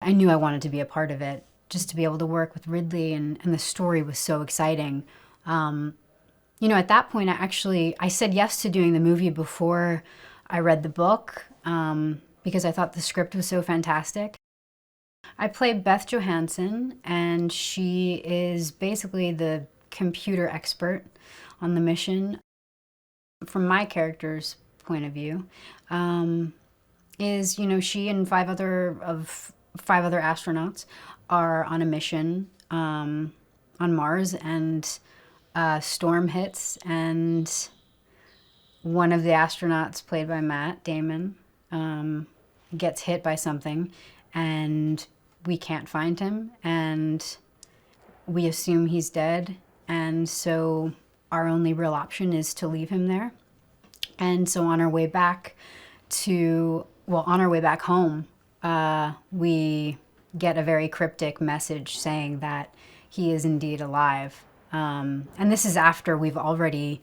I knew I wanted to be a part of it, just to be able to work with Ridley, and the story was so exciting. You know, at that point, I said yes to doing the movie before I read the book, because I thought the script was so fantastic. I play Beth Johanssen, and she is basically the computer expert on the mission. From my character's point of view, is, you know, she and five other astronauts are on a mission on Mars, and a storm hits, and one of the astronauts, played by Damon, gets hit by something, and we can't find him, and we assume he's dead, and so our only real option is to leave him there. And so on our way back on our way back home, we get a very cryptic message saying that he is indeed alive. And this is after we've already,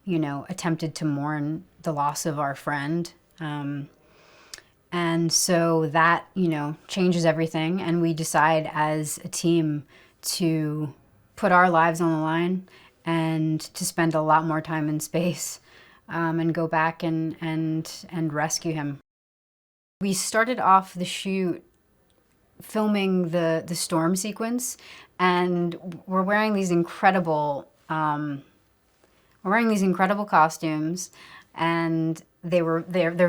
you know, attempted to mourn the loss of our friend. And so that, you know, changes everything. And we decide as a team to put our lives on the line and to spend a lot more time in space, and go back and rescue him. We started off the shoot filming the storm sequence, and we're wearing these incredible costumes, and they're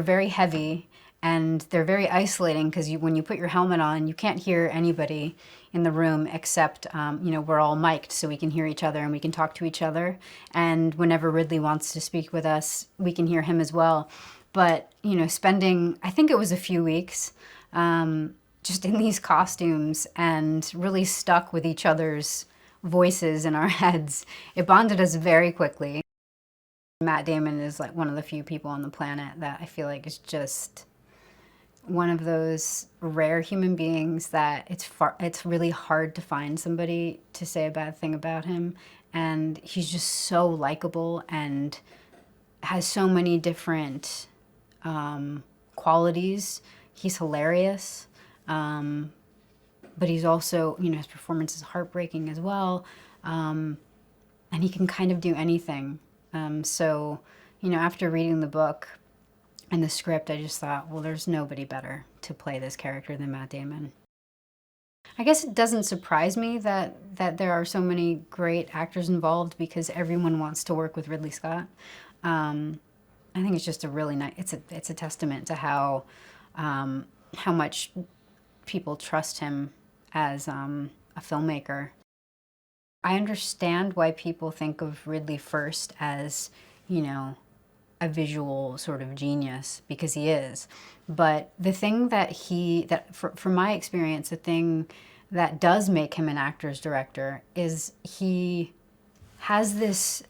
very heavy, and they're very isolating, because when you put your helmet on, you can't hear anybody in the room except, you know, we're all mic'd so we can hear each other and we can talk to each other. And whenever Ridley wants to speak with us, we can hear him as well. But, you know, spending, I think it was a few weeks, just in these costumes and really stuck with each other's voices in our heads, it bonded us very quickly. Damon is like one of the few people on the planet that I feel like is just one of those rare human beings that it's really hard to find somebody to say a bad thing about him. And he's just so likable and has so many different qualities. He's hilarious, but he's also, you know, his performance is heartbreaking as well, and he can kind of do anything. So, you know, after reading the book and the script, I just thought, well, there's nobody better to play this character than Damon. I guess it doesn't surprise me that there are so many great actors involved, because everyone wants to work with Ridley Scott. I think it's just a really nice. It's a testament to how much people trust him as a filmmaker. I understand why people think of Ridley first as, you know, a visual sort of genius, because he is. But the thing from my experience, the thing that does make him an actor's director is he has this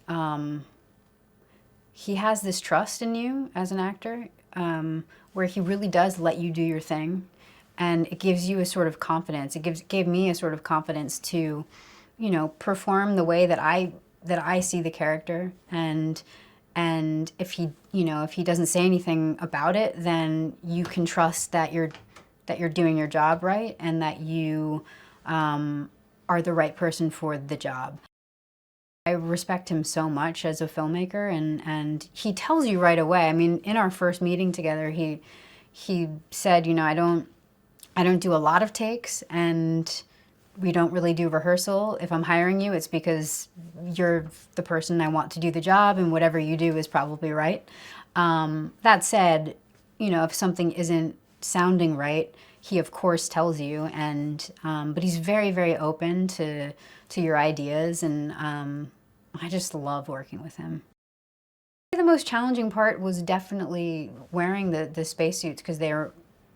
trust in you as an actor, where he really does let you do your thing, and it gives you a sort of confidence. It gave me a sort of confidence to, you know, perform the way that I see the character, and if he doesn't say anything about it, then you can trust that you're doing your job right, and that you are the right person for the job. I respect him so much as a filmmaker, and he tells you right away. I mean, in our first meeting together, he said, you know, I don't do a lot of takes, and we don't really do rehearsal. If I'm hiring you, it's because you're the person I want to do the job, and whatever you do is probably right. That said, you know, if something isn't sounding right, he of course tells you, and but he's very, very open to your ideas, and I just love working with him. The most challenging part was definitely wearing the spacesuits, because they're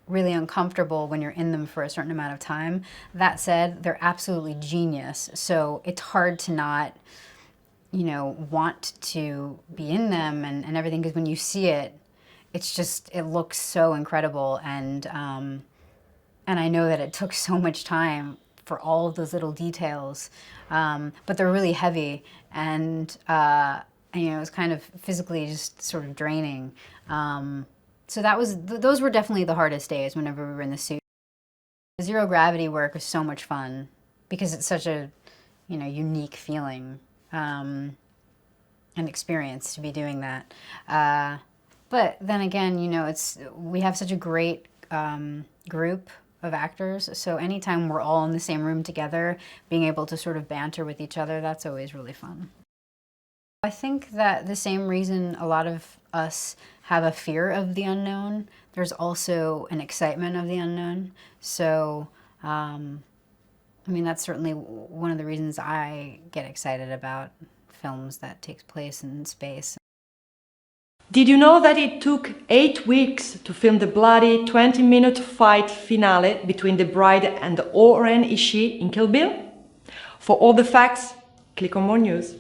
really uncomfortable when you're in them for a certain amount of time. That said, they're absolutely genius, so it's hard to not, you know, want to be in them and everything, because when you see it, it looks so incredible, and I know that it took so much time for all of those little details, but they're really heavy, and you know, it was kind of physically just sort of draining. So those were definitely the hardest days whenever we were in the suit. The zero gravity work was so much fun because it's such a, unique feeling and experience to be doing that. But then again, we have such a great group of actors, so anytime we're all in the same room together, being able to sort of banter with each other, that's always really fun. I think that the same reason a lot of us have a fear of the unknown, there's also an excitement of the unknown. So, that's certainly one of the reasons I get excited about films that takes place in space. Did you know that it took 8 weeks to film the bloody 20-minute fight finale between the bride and Oren Ishii in Kill Bill? For all the facts, click on more news.